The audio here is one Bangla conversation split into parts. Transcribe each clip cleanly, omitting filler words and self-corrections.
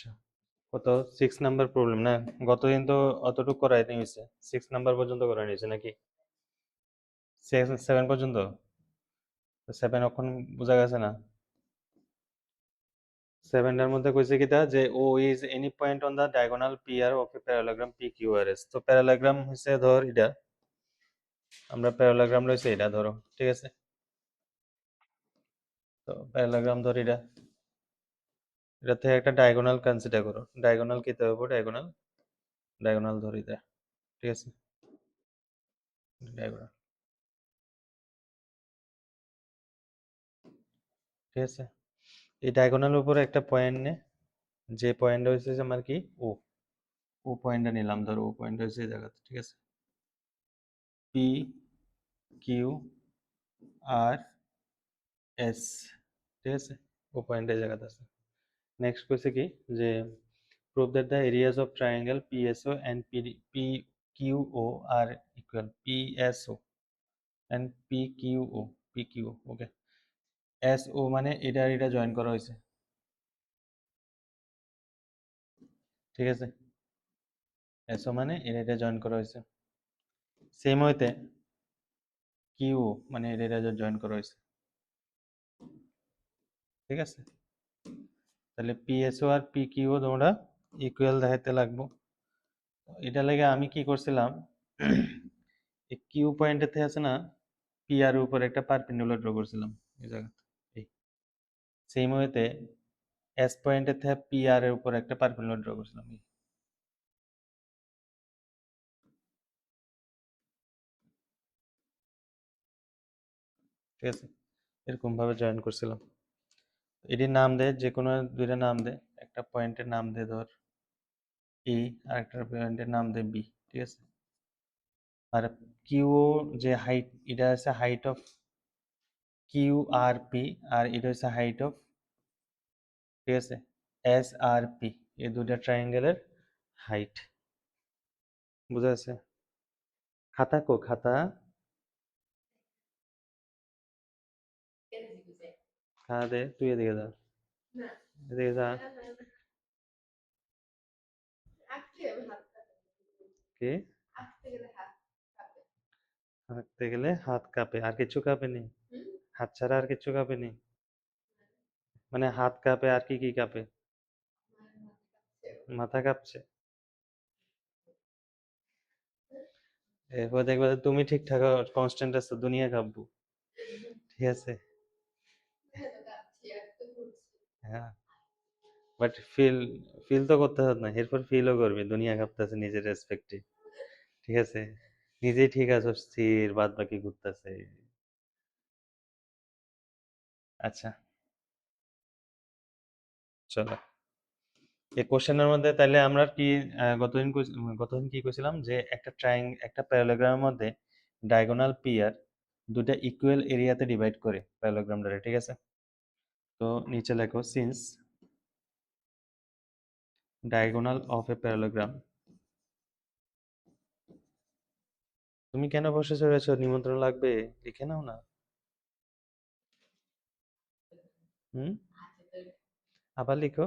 আচ্ছা, কত 6 নাম্বার প্রবলেম না? গতদিন তো অতটুকু করাই নিয়েছে, 6 নাম্বার পর্যন্ত করাই নিয়েছে নাকি? 7 পর্যন্ত? 7 এখন বোঝা গেছে না? 7টার মধ্যে কইছে কিটা যে O is any point on the diagonal PR of a parallelogram P Q R S. তো প্যারালাগ্রাম হচ্ছে ধর এটা, আমরা প্যারালাগ্রাম লইছে এটা ধরো, ঠিক আছে? তো প্যারালাগ্রাম ধর এটা, এটা থেকে একটা ডায়াগোনাল কনসিডার করো। ডায়াগোনাল কি হবে? ডায়াগোনাল, ডায়াগোনাল ধর এটা, ঠিক আছে? ডায়াগোনাল, ঠিক আছে? এই ডায়াগোনালের উপরে একটা পয়েন্ট নে, যে পয়েন্ট হয়েছে যে আমার কি ও, ও পয়েন্টটা নিলাম ধরো, ও পয়েন্ট হয়েছে এই জায়গাতে, ঠিক আছে? পি কিউ আর এস, ঠিক আছে? ও পয়েন্ট এই জায়গাতে আছে। নেক্সট কইছে কি যে prove that the areas of triangle PSO and PQO are equal, PSO and PQO, PQ, okay? SO মানে এটা আর এটা জয়েন করা হয়েছে, ঠিক আছে? এসও মানে এটা এটা জয়েন করা হয়েছে। সেম হইতে কিউ মানে এটা এটা জয়েন করা হয়েছে, ঠিক আছে? তাহলে পিএসও আর পিকিউও তোমরা ইকুয়াল দেখাইতে লাগবো। এটা লাগে আমি কি করছিলাম, এই কিউ পয়েন্টেতে আছে না, পি আর উপর একটা পারপেন্ডিকুলার ড্র করছিলাম এই জায়গাতে, এই সেম ওয়েতে এস পয়েন্টের থেকে পি আর এর উপর একটা পারপেন্ডিকুলার ড্র করছিলাম, ঠিক আছে? এরকম ভাবে জয়েন করছিলাম। এটির নাম দে, যে কোনো দুইটা নাম দে, একটা পয়েন্টের নাম দে ধর ই, আর একটা পয়েন্টের নাম দে বি, ঠিক আছে? আর কিউ যে হাইট, এটা আছে height of Q R P, আর এটা হচ্ছে হাইট অফ, ঠিক আছে, এস আর পি, এই দুইটা ট্রায়াঙ্গেলের হাইট। বুঝা যাচ্ছে? খাতা কো খাতা, খাতা দে, তুই এদিকে যা, এদিকে যা। কে? হাঁটতে গেলে হাত কাঁপে, আর কিছু কাঁপে নি? হাত ছাড়া আর কিছু কাঁপে নি? মানে হাত কাঁপে, আর কি কি কাঁপে? মাথা কাঁপছে? এরপর দেখবে যে তুমি ঠিক থাকো, কনস্ট্যান্ট আছো, দুনিয়া কাঁপবো, ঠিক আছে? হ্যাঁ, বাট ফিল, ফিল তো করতে হবে না, এরপর ফিলও করবি দুনিয়া কাঁপতেছে নিজের রেসপেক্টে, ঠিক আছে? নিজেই ঠিক আছো, স্থির, বাদ বাকি ঘুরতেছে। আচ্ছা, চলো এই কোশ্চেনের মধ্যে তাহলে আমরা কি গতদিন কি কইছিলাম যে একটা প্যারালোগ্রামের মধ্যে ডায়াগোনাল পিয়ার দুটা ইকুয়াল এরিয়াতে ডিভাইড করে প্যারালোগ্রামটারে, ঠিক আছে? তো নিচে লেখো since diagonal of A parallelogram, তুমি কেন বসে চলেছো? নিমন্ত্রণ লাগবে, লিখে নাও না। হুম, আবার লিখো।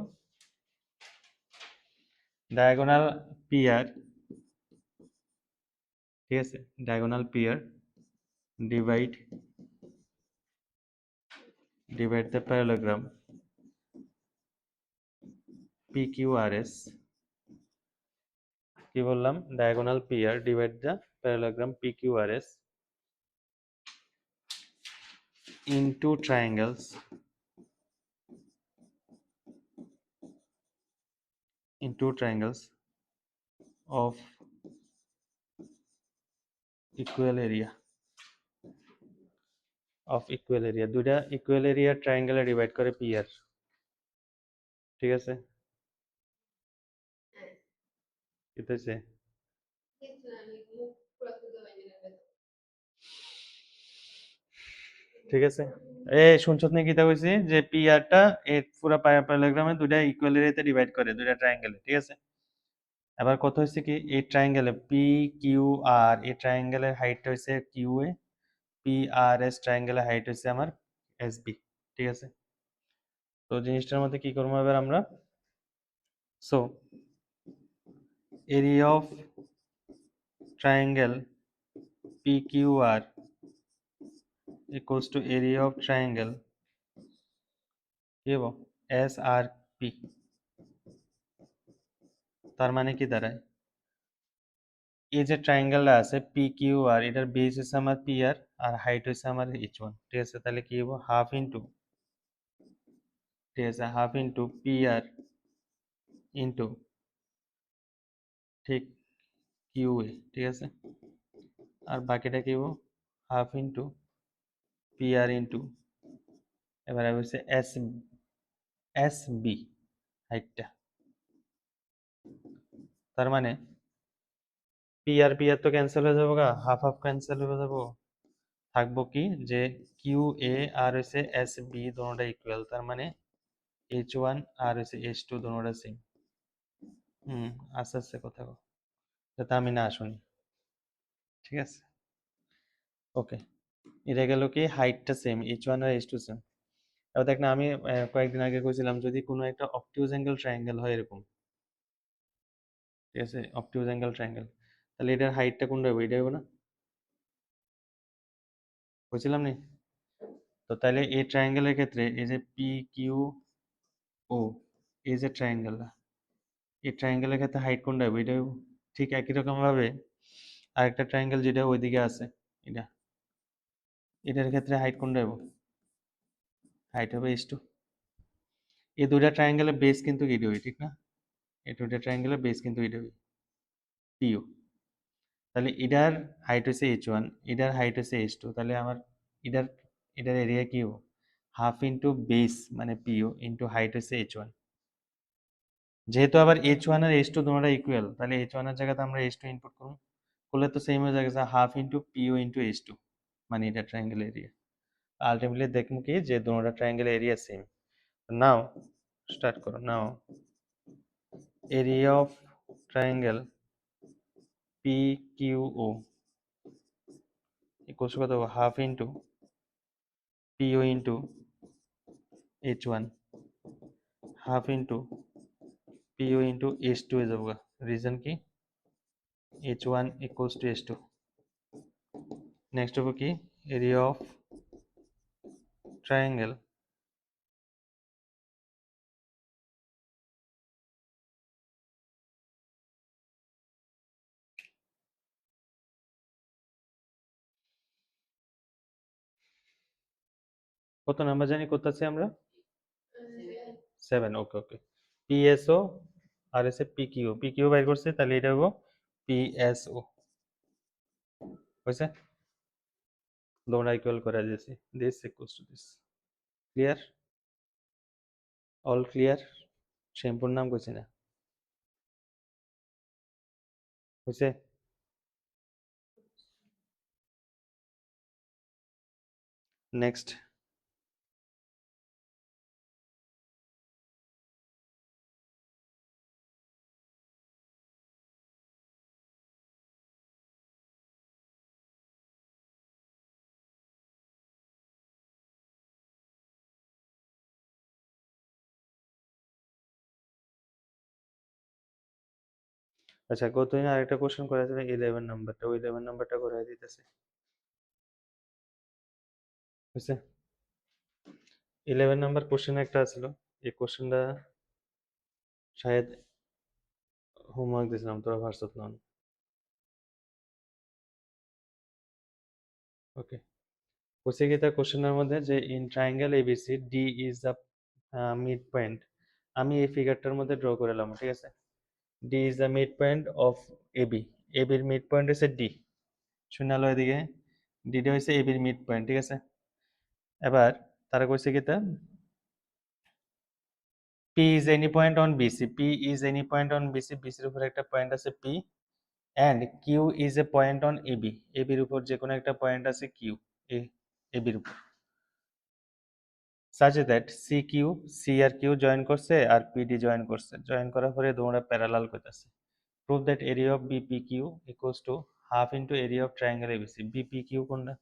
ডায়াগোনাল পিয়ার, ঠিক আছে? Diagonal PR divide divide the parallelogram P Q R S, কি বললাম? Diagonal PR divide the parallelogram P Q R S into triangles, into triangles of equal area, of equal area, দুইটা ইকুয়াল এরিয়া ট্রায়াঙ্গেলে ডিভাইড করে পি আর, ঠিক আছে? এটা হচ্ছে, ঠিক আছে? এ শুনছত নাকি কিতা কইছি যে পি আরটা এই পুরো প্যারাগ্রামে দুইটা ইকুয়াল এরিয়াতে ডিভাইড করে দুইটা ট্রায়াঙ্গেলে, ঠিক আছে? এবার কত হচ্ছে কি এই ট্রায়াঙ্গেলে পি কিউ আর, এই ট্রায়াঙ্গেলের হাইটটা হচ্ছে কিউ এ, পি আর এস ট্রায়াঙ্গেলের হাইট হচ্ছে আমার এস বি, ঠিক আছে? তো জিনিসটার মধ্যে কি করবো এবার আমরা, So area of triangle PQR equals to area of triangle কি হবো SRP। তার মানে কি দাঁড়ায়, এই যে ট্রায়াঙ্গেলটা আছে PQR, এটার বেস হচ্ছে আমার PR আর হাইট হচ্ছে আমার H1, ঠিক আছে? তাহলে কি হবো হাফ ইন্টু, ঠিক আছে, হাফ ইন্টু PR ইন্টু ঠিক QA, ঠিক আছে? আর বাকিটা কি হবো হাফ ইন্টু PR ইন্টু এবার হচ্ছে SB হাইটটা। তার মানে PR PR তো ক্যান্সেল হয়ে যাবো গা, হাফ হাফ ক্যান্সেল হয়ে যাবো, থাকবো কি যে QA আর হচ্ছে SB দোনোটা ইকুয়াল, তার মানে H1 আর হচ্ছে H2 দোনোটা সেম। আস্তে আস্তে কথা বল, যাতে আমি না শুনি, ঠিক আছে? ওকে, এটা গেল কি হাইটটা সেম, H1 আর H2 সেম। এবার দেখ না, আমি কয়েকদিন আগে কইছিলাম যদি কোনো একটা অবটিউজ অ্যাঙ্গেল ট্রায়াঙ্গেল হয় এরকম, ঠিক আছে, অবটিউজ অ্যাঙ্গেল ট্রায়াঙ্গেল, তাহলে এটার হাইটটা কোনটা হবে, এটা হবে না, বুঝছিলাম নি? তো তাহলে এই ট্রায়াঙ্গেলের ক্ষেত্রে এই যে PQO, এই যে ট্রায়াঙ্গেলটা, এই ট্রায়াঙ্গেলের ক্ষেত্রে হাইট কোনটা হবে, এটা হবে। ঠিক একই রকম ভাবে আরেকটা ট্রায়াঙ্গেল যেটা ওইদিকে আছে, এটা, এটার ক্ষেত্রে হাইট কোনটা হবে, হাইট হবে H2। এই দুইটা ট্রায়াঙ্গেলের বেস কিন্তু এটা হয়, ঠিক না? এই দুইটা ট্রায়াঙ্গেলের বেস কিন্তু এটা হয় PO। তাহলে এটার হাইট হচ্ছে H1, এটার হাইট হচ্ছে H2, তাহলে আমার এটার এটার এরিয়া কি হবে হাফ ইন্টু বেস মানে PO ইন্টু হাইট হচ্ছে H1। যেহেতু আবার H1 আর H2 দুটোটা ইকুয়াল, তাহলে H1 এর জায়গাতে আমরা H2 ইনপুট করব, করলে তো সেম হয়ে যাচ্ছে half into PO into H2, মানে এটা ট্রায়াঙ্গেল এরিয়া। আলটিমেটলি দেখবো কি যে দুটোটা triangle area same. Now start করো। Now area of triangle PQO equals কত হবে half into PO into H1 half into PO into H2 হয়ে যাবো। রিজন কি H1 equals to H2। Next হবে কি এরিয়া অফ ট্রায়াঙ্গেল কত নাম্বার জানি করতেছি আমরা 7। ওকে ওকে, PSO আর এসে PQO বাইর করছে, তাহলে এটা হবো PSO, হয়েছে? দুটোটা ইকুয়াল করে দিয়েছি, this equals to this. Clear? All clear? শ্যাম্পুর নাম কইছি না, হয়েছে? নেক্সট আচ্ছা, গতদিন আরেকটা কোশ্চেন করা ছিল 11 নাম্বারটা, ওই 11 নাম্বারটা করে দিতেছে, বুঝছে? 11 নাম্বার কোশ্চেন একটা ছিল, এই কোশ্চেনটা শায়দ হোমওয়ার্ক দিয়েছিলাম, তোরা ভার্সত নন। ওকে, বলছে কি তার কোশ্চেনের মধ্যে যে in triangle ABC D is the midpoint. আমি এই ফিগারটার মধ্যে ড্র করে নিলাম, ঠিক আছে? D is the midpoint of AB, এবির মিড পয়েন্ট হচ্ছে ডি, শূন্যালো এদিকে, ডিটা হচ্ছে এবির মিড পয়েন্ট, ঠিক আছে? এবার তারা কইছে কি তা P is any point on BC, P is any point on BC, বিসির উপর একটা পয়েন্ট আছে P, and Q is a point on AB, এবির উপর যে কোনো একটা পয়েন্ট আছে কিউ, এ এবির উপর, such that CQ, C আর Q জয়েন করছে আর PD জয়েন করছে, জয়েন করার পরে দুটোটা প্যারালাল করতেছে। Prove that area of BPQ equals to half into area of triangle ABC. BPQ কোনটা?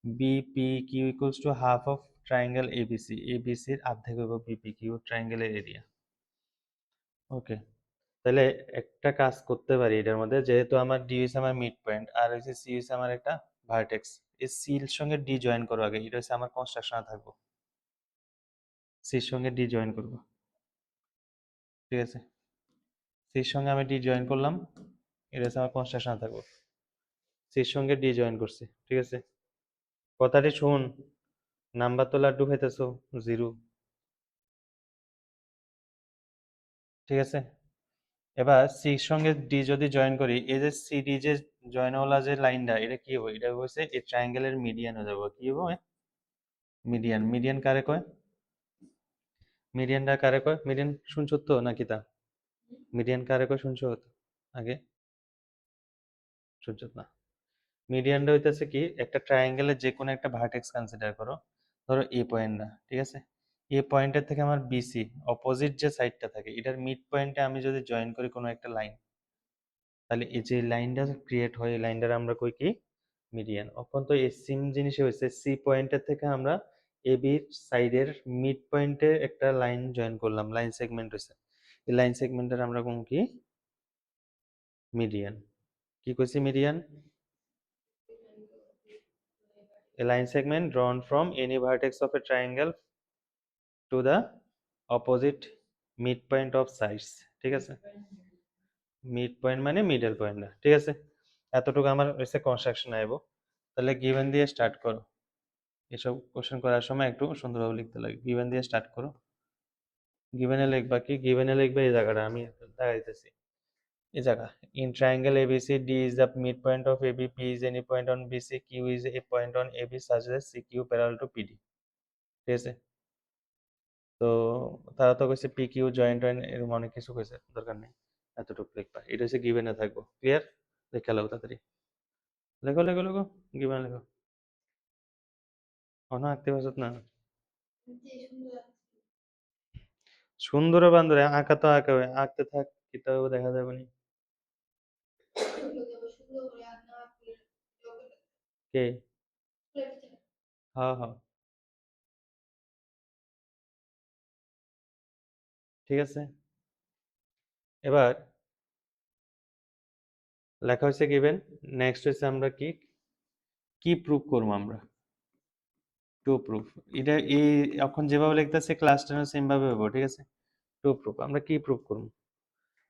BPQ equals to half of triangle ABC. ABC এর অর্ধেক হবে BPQ ট্রায়াঙ্গেলের এরিয়া। ওকে, তাহলে একটা কাজ করতে পারি এটার মধ্যে, যেহেতু আমার ডি হচ্ছে আমার মিড পয়েন্ট আর হচ্ছে সি হচ্ছে আমার একটা ভার্টেক্স, এই সির সঙ্গে ডি জয়েন করবো আগে, এটা হচ্ছে আমার কনস্ট্রাকশনে থাকবো, সির সঙ্গে ডি জয়েন করবো, ঠিক আছে, সির সঙ্গে আমি ডি জয়েন করলাম, এটা হচ্ছে আমার কনস্ট্রাকশনে থাকবো, সির সঙ্গে ডি জয়েন করছি, ঠিক আছে। কথাটি শুন, নাম্বার তো লাড্ডু খাইতেছো, জিরো, ঠিক আছে। এবার সির সঙ্গে ডি যদি জয়েন করি, এই যে সি ডি যে জয়েন হওয়া যে লাইনটা, এটা কি হবে, এটা হচ্ছে এই ট্রায়াঙ্গেলের মিডিয়ান হয়ে যাবে, কি হবে, মিডিয়ান। মিডিয়ান কারে কয়, মিডিয়ানটা কারে কয়, মিডিয়ান শুনছো তো নাকি তা, মিডিয়ান কারে কয় শুনছো তো আগে, শুনছো না। মিডিয়ানটা হইতেছে কি, একটা ট্রায়াঙ্গেলের যে কোনো একটা ভার্টেক্স কনসিডার করো, ধরো এ পয়েন্টটা, ঠিক আছে, এ পয়েন্টের থেকে আমার বিসি অপোজিট যে সাইডটা থাকে, এটার মিড পয়েন্টে আমি যদি জয়েন করি কোনো একটা লাইন, তাহলে এই যে লাইনটা ক্রিয়েট হয়, এই লাইনটার আমরা কই কি, মিডিয়ান। এখন তো এই সিম জিনিসে হয়েছে, সি পয়েন্টের থেকে আমরা এ বির সাইডের মিড পয়েন্টে একটা লাইন জয়েন করলাম, লাইন সেগমেন্ট হয়েছে, এই লাইন সেগমেন্টের আমরা কোন কি, মিডিয়ান। কি কইছি, median, a line segment drawn from any vertex of a triangle to the opposite midpoint of sides, ঠিক আছে, মিড পয়েন্ট মানে মিডল পয়েন্ট না, ঠিক আছে। এতটুকু আমার হচ্ছে কনস্ট্রাকশন আইব। তাহলে গিভেন দিয়ে স্টার্ট করো, এসব কোশ্চেন করার সময় একটু সুন্দরভাবে লিখতে লাগে, গিভেন দিয়ে স্টার্ট করো। গিভেনে লিখবা কি, গিভেনে লিখবা এই জায়গাটা আমি দেখাইতেছি, এই জায়গা, in triangle ABC D is the midpoint of AB, P is any point on BC, Q is a point on AB such that CQ parallel to PD, ঠিক আছে। তো তারা তো কইছে পি কিউ জয়েন্ট জয়েন্ট এরকম অনেক কিছু কইছে, দরকার নেই, এতটুকু লিখবা, এটা হচ্ছে গিভেনে থাকবো, ক্লিয়ার, লেখা লাও তাড়াতাড়ি, লেখো লেখো লেখো, গিভেন লেখো, অন আঁকতে পারছত না, সুন্দর বান্দরে আঁকা তো আঁকা হবে, আঁকতে থাক, কিতাব দেখা যাবে নি, কে, হ্যাঁ হ্যাঁ, ঠিক আছে। এবার লেখা হয়েছে গিভেন, নেক্সট হচ্ছে আমরা কি কি প্রুভ করবো আমরা, টু প্রুফ, এটা এই এখন যেভাবে লিখতেছে ক্লাস টেনের সেম ভাবে হবো, ঠিক আছে। টু প্রুফ, আমরা কি প্রুভ করবো,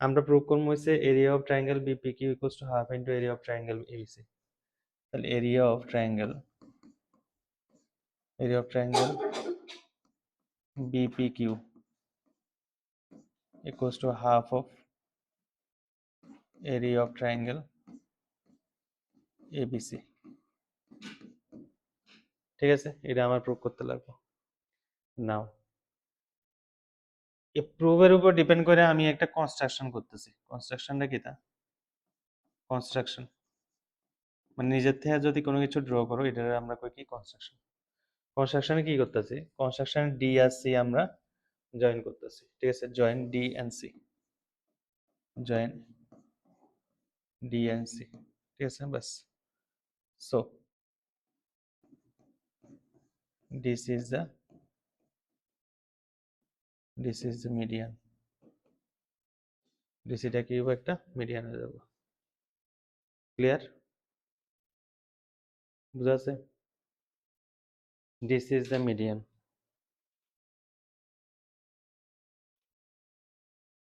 আমরা প্রুভ করবো হচ্ছে area of triangle BPQ equals to half into area of triangle ABC. তাহলে area of triangle BPQ equals to half of area of triangle ABC, ঠিক আছে, এটা আমার প্রুভ করতে লাগবে। নাও এই প্রুফের উপর ডিপেন্ড করে আমি একটা কনস্ট্রাকশন করতেছি, কনস্ট্রাকশনটা কি তা, কনস্ট্রাকশন মানে নিজের থেকে যদি কোনো কিছু ড্র করো, এটা আমরা কই কি, কনস্ট্রাকশন। কনস্ট্রাকশনে কি করতেছি, কনস্ট্রাকশনে ডি আর সি আমরা জয়েন করতেছি, ঠিক আছে, join D and C, join D and C, ঠিক আছে, বাস। So this is the this is the median, ডিসিটা কি হবে, একটা মিডিয়ান হয়ে যাবে, ক্লিয়ার, বুঝা আছে, this is the median,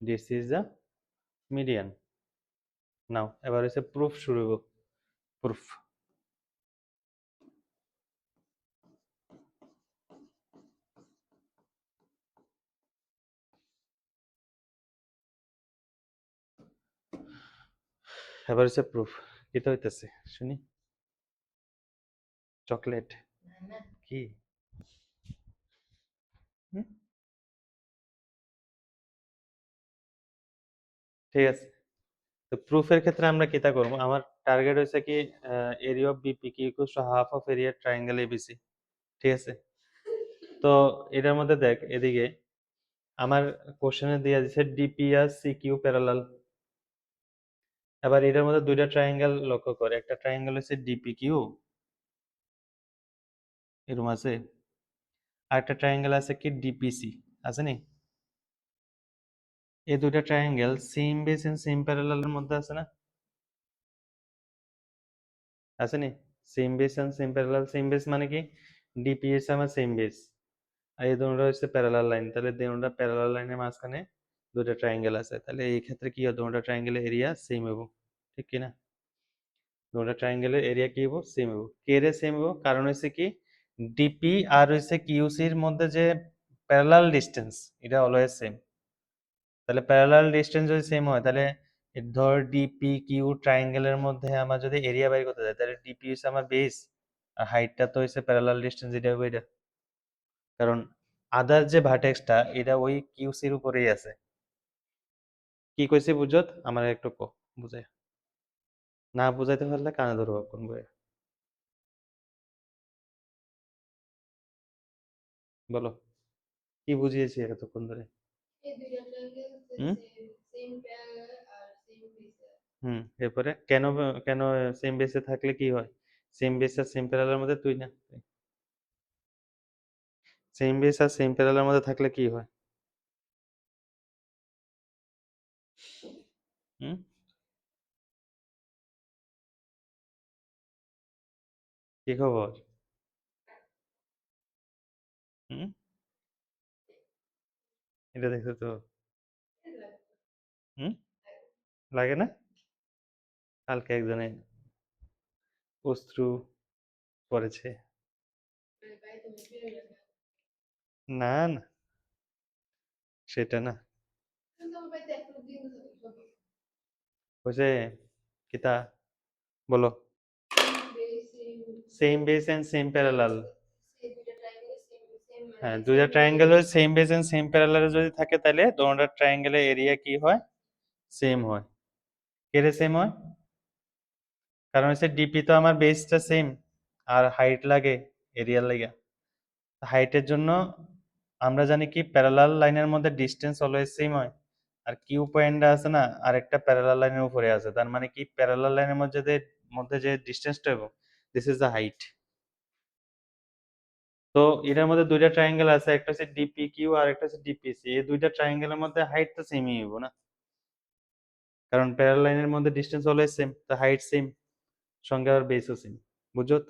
this is the median। নাও এবার হচ্ছে প্রুফ শুরু হইব, প্রুফ, এবার হচ্ছে প্রুফ, কিটা হইতেছে শুনি, চকলেট, কি, হুম? ঠিক আছে, তো প্রুফের ক্ষেত্রে আমরা কিটা করব, আমার টার্গেট হইছে কি, এরিয়া অফ বিপি কি equals to half of area triangle ABC, ঠিক আছে। তো এটার মধ্যে দেখ এদিকে আমার কোশ্চেনে দিয়ে দিছে ডিপি আর সিকিউ প্যারালাল। এবার এটার মধ্যে দুইটা ট্রায়াঙ্গেল লক্ষ্য করে, একটা ট্রায়াঙ্গেল হচ্ছে ডিপি কিউ, এরকম আছে, আর একটা ট্রায়াঙ্গেল আছে কি ডিপিসি, আছে নি, এই দুইটা triangle same base and same প্যারালালের মধ্যে আছে না? আছে নি? Same base and same parallel. Same base মানে কি? ডিপি হচ্ছে আমার সেম বেস, আর এই দুটোটা হচ্ছে প্যারালাল লাইন। তাহলে দুটোটা প্যারালাল লাইনের মাঝখানে দুটো ট্রায়াঙ্গেল আছে, তাহলে এই ক্ষেত্রে কি হয়? দুটো ট্রায়াঙ্গেলের এরিয়া সেম হবো, ঠিক কি না? দুটো ট্রায়াঙ্গেলের এরিয়া কি হবো? সেম হবো। কে রে সেম হবো? কারণ হচ্ছে কি, ডিপি আর হচ্ছে কিউসির মধ্যে যে প্যারালাল ডিস্টেন্স, এটা অলওয়েজ সেম। তাহলে প্যারালাল ডিস্টেন্স যদি সেম হয়, তাহলে ধর ডিপি কিউ ট্রায়াঙ্গেলের মধ্যে আমার যদি এরিয়া বাইর করতে যায়, তাহলে ডিপি হচ্ছে আমার বেস, আর হাইটটা তো হচ্ছে প্যারালাল ডিস্টেন্স, এটা হবে এটা। কারণ আদার যে ভার্টেক্সটা, এটা ওই কিউসির উপরেই আছে। কি কইছি বুঝত? আমার একটু বুঝাই। না বুঝাইতে পারলে কানে ধরবো কোন বইয়ে। বলো, কি বুঝিয়েছি এতক্ষণ ধরে? হুম হুম, এরপরে কেন? কেন সেম বেসে থাকলে কি হয়? সেম বেস আর সেম প্যারালালের মধ্যে তুই না, সেম বেস আর সেম প্যারালালের মধ্যে থাকলে কি হয়? হুম, কি খবর? হুম, এটা দেখছো তো? হুম, লাগে না? কালকে একজনে অশ্রু পড়েছে। না না, সেটা না। হয়েছে কিতা? বলো। Same base and same parallel. হ্যাঁ, দুইটা ট্রায়াঙ্গেলের সেম বেস এন্ড সেম প্যারালালে যদি থাকে, তাহলে দুটোটা ট্রায়াঙ্গেলের এরিয়া কি হয়? সেম হয়। কেরে সেম হয়? কারণ হচ্ছে ডিপি তো আমার বেসটা সেম, আর হাইট লাগে এরিয়ার লাগে। হাইটের জন্য আমরা জানি কি, প্যারালাল লাইনের মধ্যে ডিস্টেন্স অলওয়েজ সেম হয়। আর কিউ পয়েন্টটা আছে না, আরেকটা প্যারালাল লাইনের উপরে আছে, তার মানে কি, প্যারালাল লাইনের মধ্যে যে ডিস্টেন্সটা হবে, দিস ইজ দ্য হাইট। তো এটার মধ্যে দুইটা ট্রায়াঙ্গেল আছে, একটা হচ্ছে ডিপি কিউ আর একটা হচ্ছে ডিপিসি। এই দুইটা ট্রায়াঙ্গেলের মধ্যে হাইট তো সেমই হইব না, কারণ প্যারালাল লাইনের মধ্যে ডিস্টেন্স অলওয়েজ সেম, তো হাইট সেম, সঙ্গে আর বেসও সেম। বুঝত?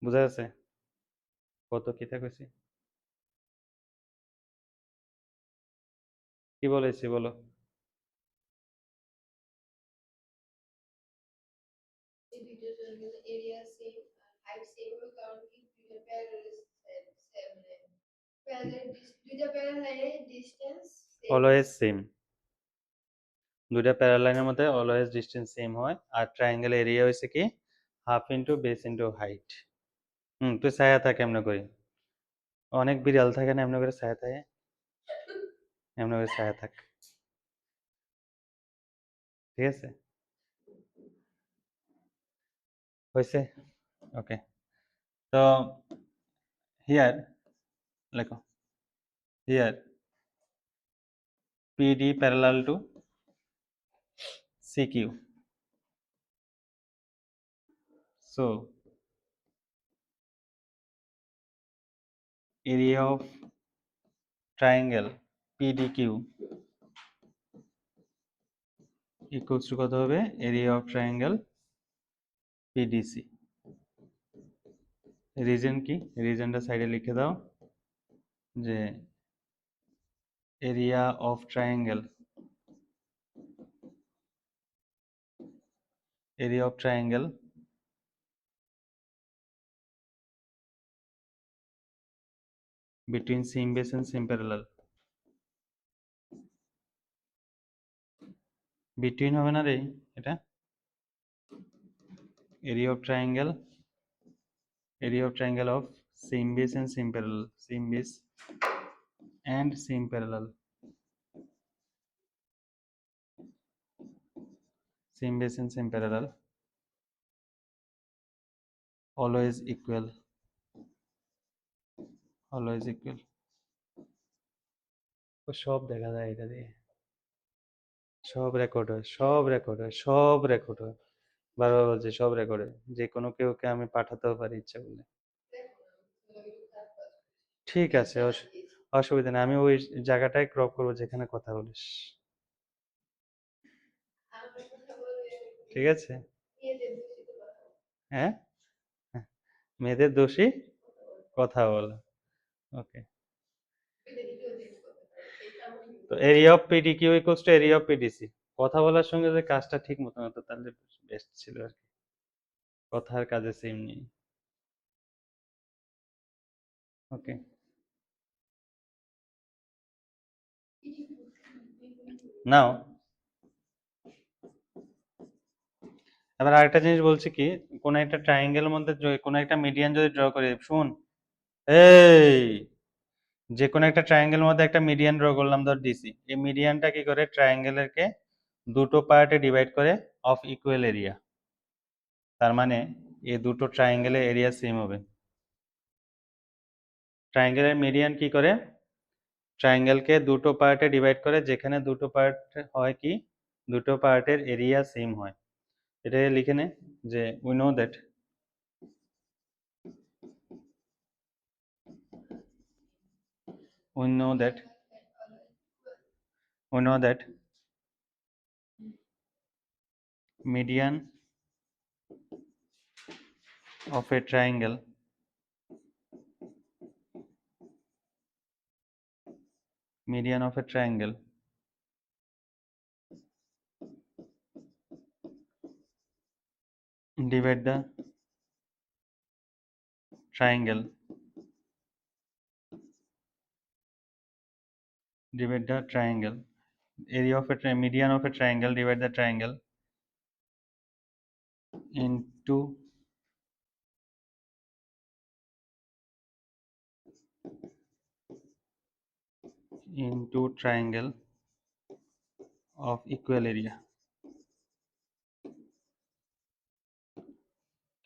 বুঝা যাচ্ছে? কত কিতা কইছি? কি বলেছি বলো? Always same. দুইটা প্যারালাল লাইনের মধ্যে অলওয়েজ ডিস্টেন্স সেম হয়, আর ট্রায়াঙ্গেল এরিয়া হইছে কি, half into base into height. তুই ছায়া থাক এমনি করি। অনেক বিড়াল থাকে না এমনি করে ছায়া থাকে, এমনি করে ছায়া থাক, ঠিক আছে? হয়েছে? ওকে। তো হিয়ার, লেখো, here PD parallel to CQ. So area of triangle PDQ equals to কত হবে? area of triangle PDC. Reason কি? রিজনটা সাইডে লিখে দাও, যে area of triangle, area of triangle between same base and same parallel. between হবে না রে, এটা area of triangle, area of triangle of same base and same parallel, same base and same parallel, same base and same parallel, always equal, always equal. ও সব দেখা যায় এটা দিয়ে, সব রেকর্ড হয়, সব রেকর্ড হয়, সব রেকর্ড হয়। বারবার বলছি, সব রেকর্ড হয়, যে কোনো কেউকে আমি পাঠাতেও পারি ইচ্ছা করলে। ঠিক আছে, অসুবিধা নেই, আমি ওই জায়গাটায় ক্রপ করবো যেখানে কথা বলিস, ঠিক আছে? হ্যাঁ, হ্যাঁ, মেয়েদের দোষী কথা বলা। ওকে, তো area of PD Q equals to area of PDC. কথা বলার সঙ্গে যে কাজটা ঠিক মতো হতো তাহলে বেস্ট ছিল আর কি, কথার কাজে সেম নেই। ওকে, নাও এবার আরেকটা জিনিস বলছি কি, কোন একটা ট্রায়াঙ্গেলের মধ্যে কোন একটা মিডিয়ান যদি ড্র করি, শুন, এই যে কোনো একটা ট্রায়াঙ্গেলের মধ্যে একটা মিডিয়ান ড্র করলাম, ধর ডিসি, এই মিডিয়ানটা কি করে ট্রায়াঙ্গেলেরকে দুটো পার্টে ডিভাইড করে অফ ইকুয়াল এরিয়া, তার মানে এই দুটো ট্রায়াঙ্গেলের এরিয়া সেম হবে। ট্রায়াঙ্গেলের মিডিয়ান কি করে ট্রায়াঙ্গেলকে দুটো পার্টে ডিভাইড করে, যেখানে দুটো পার্ট হয় কি দুটো পার্টের এরিয়া সেম হয়। এটা লিখে নে যে we know that we know that we know that median of a triangle median of a triangle divide the triangle divide the triangle area of a median of a triangle divide the triangle into triangle of equal area।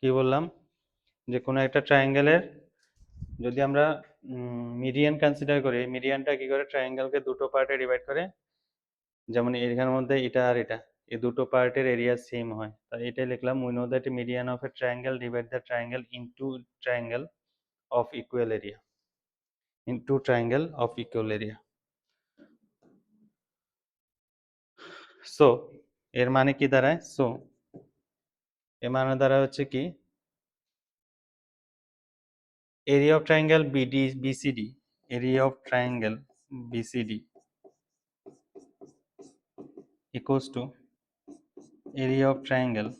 কি বললাম, যে কোনো একটা ট্রায়াঙ্গেলের যদি আমরা মিডিয়ান কনসিডার করি, মিডিয়ানটা কি করে ট্রায়াঙ্গেলকে দুটো পার্টে ডিভাইড করে, যেমন এখানের মধ্যে এটা আর এটা এই দুটো পার্টের এরিয়া সেম হয়, তাই এটাই লিখলাম we know that median of a triangle divide the triangle into triangle of equal area so এর মানে কি দাঁড়ায়, সো এর মানে দাঁড়ায় হচ্ছে কি area of triangle BCD area of triangle BCD equals to area of triangle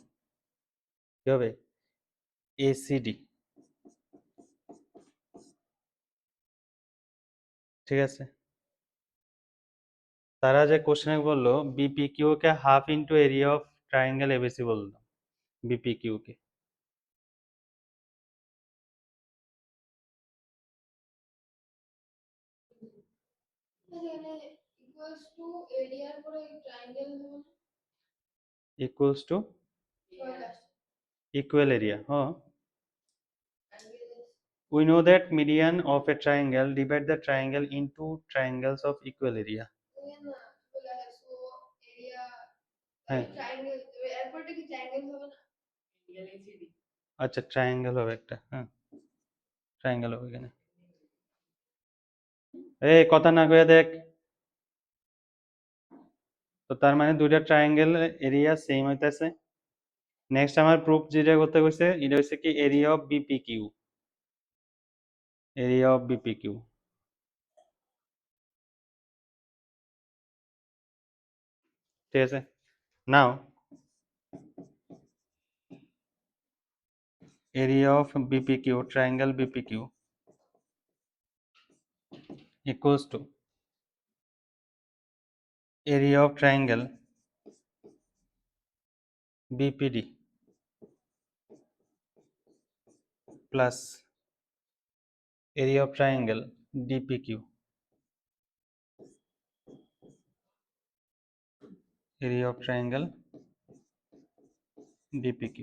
কি হবে ACD, ঠিক আছে? তারা যে কোশ্চেনে বললো BPQ K half into area of triangle ABC বললো, BPQ K equals to equal area, huh? We know that median of a triangle divide the triangle into triangles of equal area। হ্যাঁ, আচ্ছা ট্রায়াঙ্গেল হবে একটা, হ্যাঁ ট্রায়াঙ্গেল হবে এখানে। এই কথা না কয়ে দেখ, তো তার মানে দুইটা ট্রায়াঙ্গেল এরিয়া সেম হইতাছে। নেক্সট আমার প্রুফ যেটা করতে কইছে এটা হচ্ছে কি এরিয়া অফ বিপিকিউ, এরিয়া অফ বিপিকিউ, ঠিক আছে? নাও area of BPQ triangle BPQ equals to area of triangle BPD plus area of triangle DPQ, area of triangle DPQ।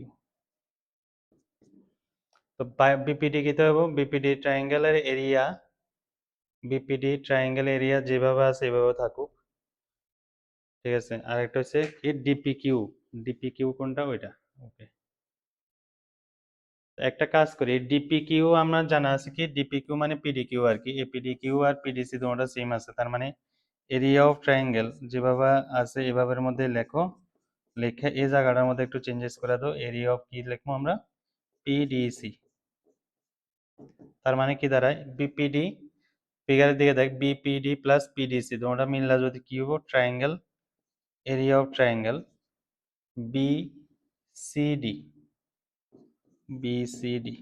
তো বিপিডি কি হবে, বিপিডি ট্রায়াঙ্গেলের এরিয়া, বিপিডি ট্রায়াঙ্গেল এরিয়া যেভাবে আছে এভাবে থাকুক, ঠিক আছে? আর একটা হচ্ছে কি ডিপিকিউ, ডিপিকিউ কোনটা ওইটা, ওকে। একটা কাজ করি, ডিপি কিউ আমরা জানা আছে কি, ডিপি কিউ মানে পিডি কিউ আর কি, APD Q R PDC দুটোটা same আছে, তার মানে এরিয়া অফ ট্রায়াঙ্গেল যেভাবে আছে এভাবের মধ্যে লেখো, লেখে এই জায়গাটার মধ্যে একটু চেঞ্জেস করে দাও, এরিয়া অফ কি লিখবো আমরা, পিডিসি। তার মানে কি দাঁড়ায়, বিপিডি, ফিগারের দিকে দেখ, বিপিডি প্লাস পিডিসি দুটোটা মিললে যদি কি হবো, triangle, area of triangle BCD, BCD,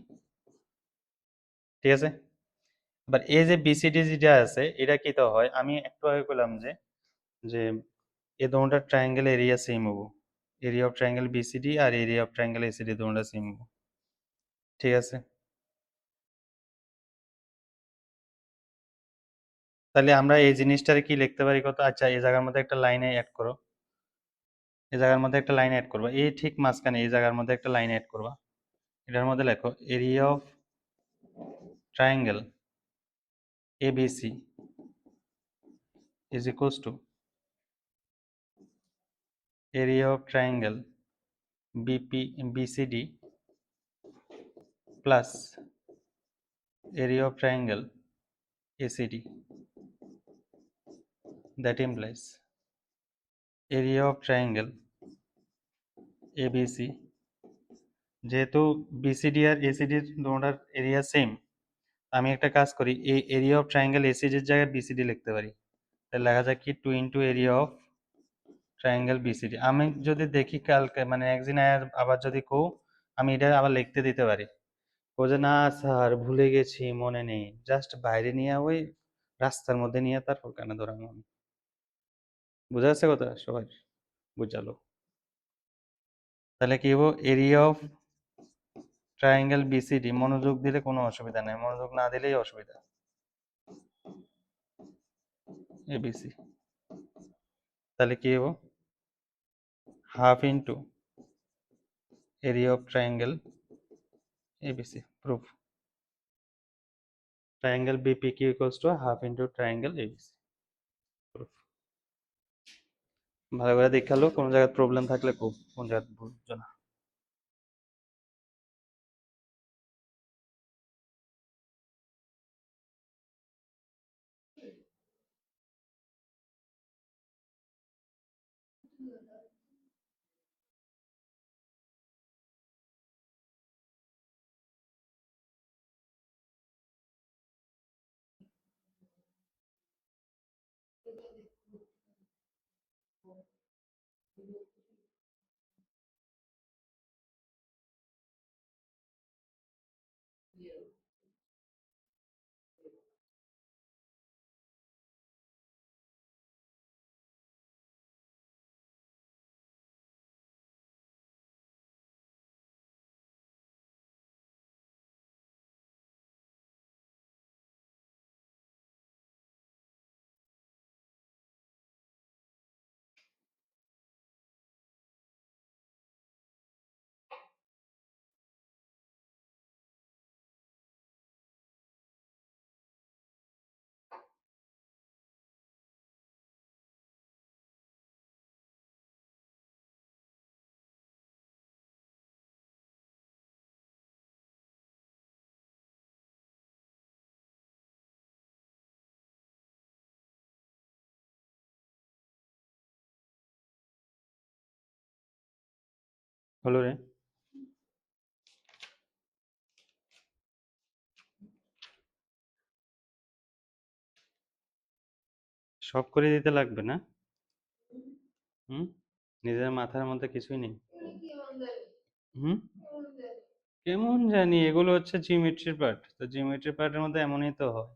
ঠিক আছে। এবার এই যে বিসিডি যেটা আছে এটা কি তো হয়, আমি একটু আগে বললাম যে যে এই দুটোটা ট্রায়াঙ্গেল এরিয়া সেম হবো, এরিয়া অফ ট্রায়াঙ্গেল বিসিডি আর এরিয়া অফ ট্রায়াঙ্গেল এসিডি দুটোটা সেম হবো, ঠিক আছে। তাহলে আমরা এই জিনিসটারে কি লিখতে পারি কত, আচ্ছা এই জায়গার মধ্যে একটা লাইনে অ্যাড করো, এই জায়গার মধ্যে একটা লাইন অ্যাড করবা, এই ঠিক মাঝখানে এই জায়গার মধ্যে একটা লাইন অ্যাড করবা, এটার মধ্যে লেখো area of triangle ABC is equals to area of triangle BCD plus area of triangle ACD. That implies area of triangle ABC, যেহেতু বিসিডি আর এসিডি দুটোটার এরিয়া সেম, আমি একটা কাজ করি, এই এরিয়া অফ ট্রায়াঙ্গেল এসিডির জায়গায় বিসিডি লিখতে পারি, তাহলে লেখা যায় কি 2 into area of triangle BCD. আমি যদি দেখি কালকে মানে একদিন আবার যদি কও, আমি এটা আবার লিখতে দিতে পারি, ও যে না স্যার ভুলে গেছি মনে নেই, জাস্ট বাইরে নিয়ে ওই রাস্তার মধ্যে নিয়ে তারপর কানে ধরানো আমি, বুঝা যাচ্ছে কথা সবার, বুঝালো। তাহলে কি হবো, এরিয়া অফ ট্রায়াঙ্গেল বিসিডি, মনোযোগ দিলে কোনো অসুবিধা নেই, মনোযোগ না দিলেই অসুবিধা, এবিসি, তাহলে কি হবো, half into area of triangle ABC, proof, triangle BPQ equals to half into triangle ABC, proof. ভালো করে দেখালো, কোনো জায়গায় প্রবলেম থাকলে খুব, কোন জায়গায় বুঝছো না। হলো রে, সব করে দিতে লাগবে না, হুম, নিজের মাথার মধ্যে কিছুই নেই, হুম, কেমন জানি, এগুলো হচ্ছে জিওমেট্রির পার্ট, তো জিওমেট্রির পার্টের মধ্যে এমনই তো হয়।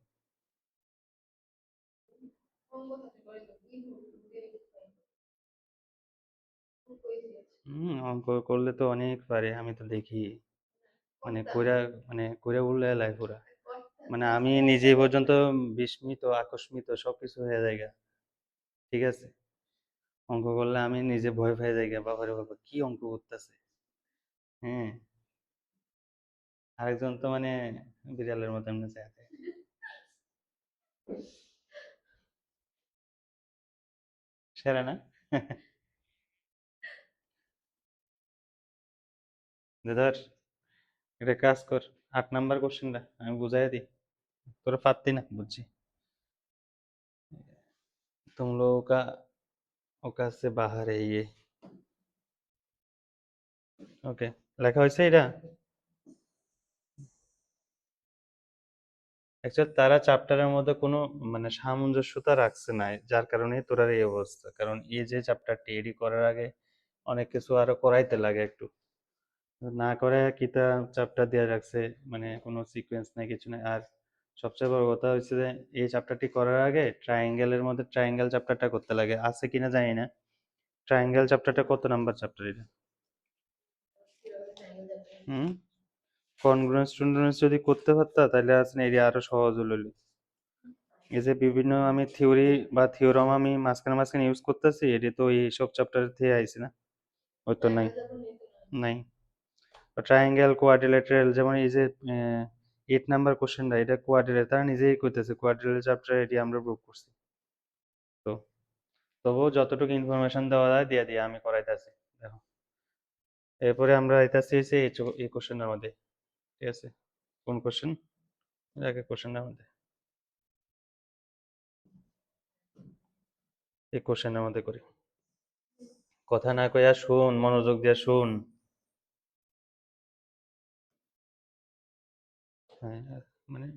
অঙ্ক করলে তো অনেক পারে, আমি তো দেখি, মানে কইরা, মানে কইরা উল্লে লাই পুরা, মানে আমি নিজে পর্যন্ত বিস্মিত আকস্মিত সবকিছু হয়ে যায় গা, ঠিক আছে। অঙ্ক করলে আমি নিজে ভয় পেয়ে যাই গা, বাবারে বাবা কি অঙ্ক করতেছে, হ্যাঁ, আরেকজন তো মানে বিড়ালের মতো এমনি চায় থাকে। সেরা না? ধর, এটা কাজ কর, 8 নাম্বার কোশ্চেনটা আমি বুঝাই দিই, তোরা পারতি না বুঝছি। तुम लोगों का औकात से बाहर है ये। ওকে, লেখা হয়েছে এটা। অ্যাকচুয়ালি তারা চ্যাপ্টারের মধ্যে কোনো মানে সামঞ্জস্যতা রাখছে না, যার কারণে তোরার এই অবস্থা। কারণ এই যে চ্যাপ্টারটি এডি করার আগে অনেক কিছু আরো করাইতে লাগে একটু, না করে কিতা চ্যাপ্টার দিয়ে রাখছে, মানে কোনো সিকোয়েন্স নাই, কিছু নাই। আর সবচেয়ে বড় কথা হচ্ছে যে এই চ্যাপ্টারটি করার আগে ট্রায়াঙ্গেলের মধ্যে ট্রায়াঙ্গেল চ্যাপ্টারটা করতে লাগে, আছে কিনা জানি না। ট্রায়াঙ্গেল চ্যাপ্টারটা কত নাম্বার চ্যাপ্টার এটা? হুম, কনগ্রুয়েন্স টনগ্রুয়েন্স যদি করতে পারতা তাহলে আসলে এরিয়া আরো সহজ হলো। এই যে বিভিন্ন আমি থিওরি বা থিওরাম আমি মাঝখানে মাঝখানে ইউজ করতেছি, এটি তো এইসব চ্যাপ্টার থেকে আইছে না, ওই তো নাই। নাই, ট্রায়াঙ্গেল কোয়াড্রিলেটারাল, যেমন এই যে 8 নাম্বার কোশ্চেনটা, এটা কোয়াড্রিলেটারাল, তারা নিজেই কইতেছে কোয়াড্রিলেটারাল চ্যাপ্টার এটি আমরা প্রুভ করছি। তো তবুও যতটুকু ইনফরমেশন দেওয়া যায় দিয়ে দিয়ে আমি করাইতেছি। দেখো, এরপরে আমরা আইতাছি হচ্ছে এই কোশ্চেনের মধ্যে, ঠিক আছে? কোন কোশ্চেন? আগে কোশ্চেনের মধ্যে, এই কোশ্চেনের মধ্যে করি। কথা না কইয়া শুন, মনোযোগ দিয়ে শুন। হ্যাঁ, মানে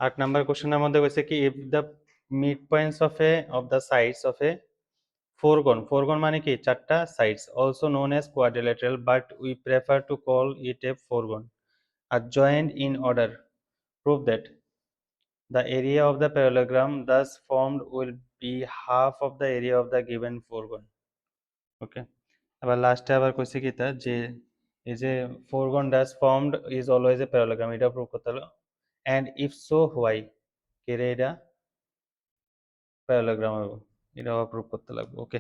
8 নাম্বার কোশ্চেনের মধ্যে কইছে কি, if the midpoints of the sides of a fourgon, fourgon মানে কি চারটা sides, also known as quadrilateral but we prefer to call it a fourgon, are joined in order, prove that the area of the parallelogram thus formed will be half of the area of the given foreground. ওকে, আবার লাস্টে আবার কইছে কি তা যে এই যে foreground thus formed is always a parallelogram, এটা প্রুভ করতে হলো। and if so why, কে রে এটা প্যারালোগ্রাম হবে, এটা প্রুভ করতে লাগবে। ওকে,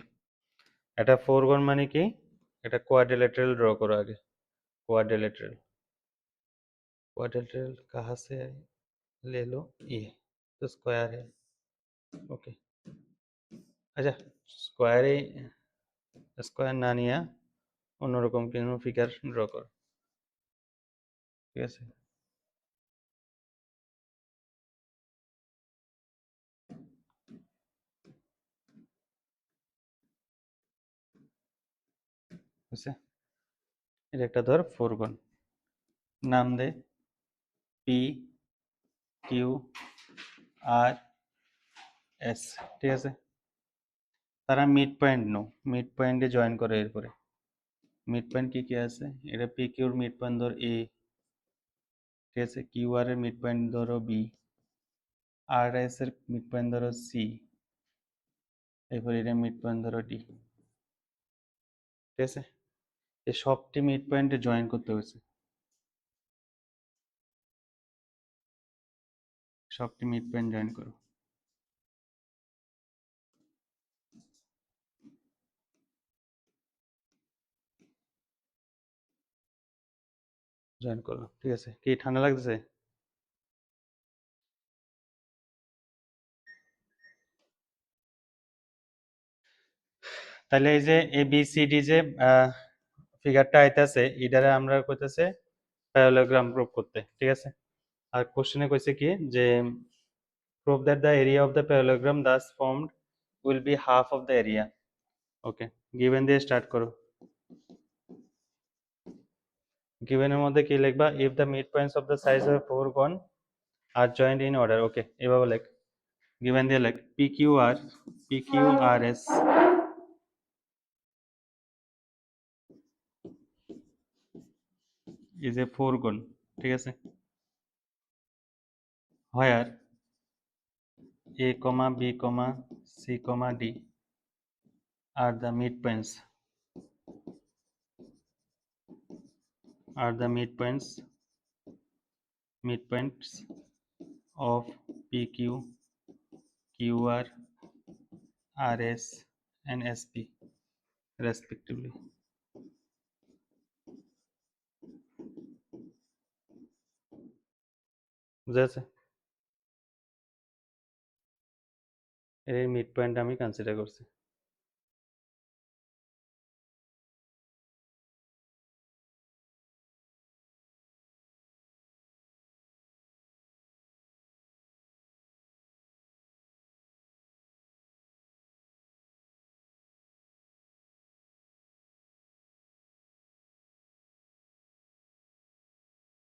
এটা foreground মানে কি, এটা কোয়াড্রিলেটারাল ড্র করো আগে। क्वाड्रिलेटरल, क्वाड्रिलेटरल कहाँ से है? ले लो, ये तो स्क्वायर है। ओके, আচ্ছা, স্কোয়ারে, স্কোয়ার না নিয়ে অন্যরকম কোনো ফিগার ড্র কর, ঠিক আছে? বুঝছে? এটা একটা ধর ফোরগন, নাম দে পি কিউ আর এস, ঠিক আছে? তারা মিড পয়েন্ট নো, মিড পয়েন্টে জয়েন করে। এরপরে মিড পয়েন্ট কি কি আছে, এটা পি কিউর মিড পয়েন্ট ধর এ, ঠিক আছে? কিউ আর এর মিড পয়েন্ট ধরো বি, আর এস এর মিড পয়েন্ট ধরো সি, এরপর এটা মিড পয়েন্ট ধরো ডি, ঠিক আছে? এই সবটি মিড পয়েন্টে জয়েন করতে হয়েছে, সবটি মিড পয়েন্ট জয়েন করো, জয়েন করো, ঠিক আছে? কি ঠান্ডা লাগতেছে? তাহলে এই যে এ বি সি ডি যে ফিগারটা আইতাছে, এটারে আমরা কইতাছে প্যারালোগ্রাম প্রুভ করতে, ঠিক আছে? আর কোশ্চেনে কইছে কি যে prove that the area of the parallelogram thus formed will be half of the area. Okay, given দিয়ে স্টার্ট করো। গিভেনের মধ্যে কি লিখবা, if the midpoints of the সাইজ of fourgon are joined in order. Okay, এভাবে লেখ, গিভেন দিয়ে লেখ P Q R S is a fourgon, ঠিক আছে? হোয়ার A, B, C, D are the midpoints of PQ, QR, RS and SP respectively. বুঝা যাচ্ছে? এর মিড পয়েন্ট আমি কনসিডার করছি।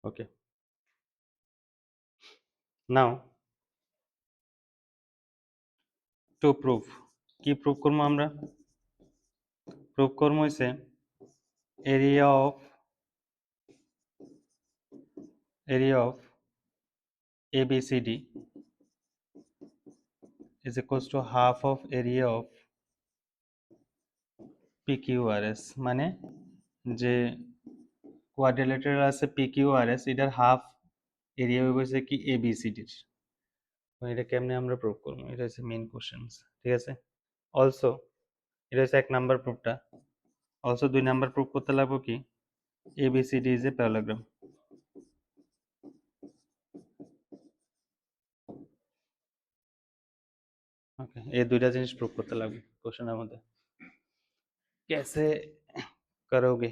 ওকে, নাও টু প্রুভ, কি প্রুভ করবো আমরা? প্রুভ করবো হচ্ছে area of ABCD is equals to half of area of PQRS, মানে যে কোয়াড্রিলেটারাল আছে PQRS এটার হাফ এরিয়া হইছে কি ABCDর। এটা কেমনে আমরা প্রুভ করবো, এটা হচ্ছে মেইন কোশ্চেন, ঠিক আছে। অলসো এটা হচ্ছে 1 নাম্বার প্রুফটা। অলসো 2 নাম্বার প্রুফ করতে লাগবো কি ABCD ইজ এ প্যারালোগ্রাম। ওকে, এই দুইটা জিনিস প্রুভ করতে লাগবে কোশ্চেনের মধ্যে। कैसे करोगे?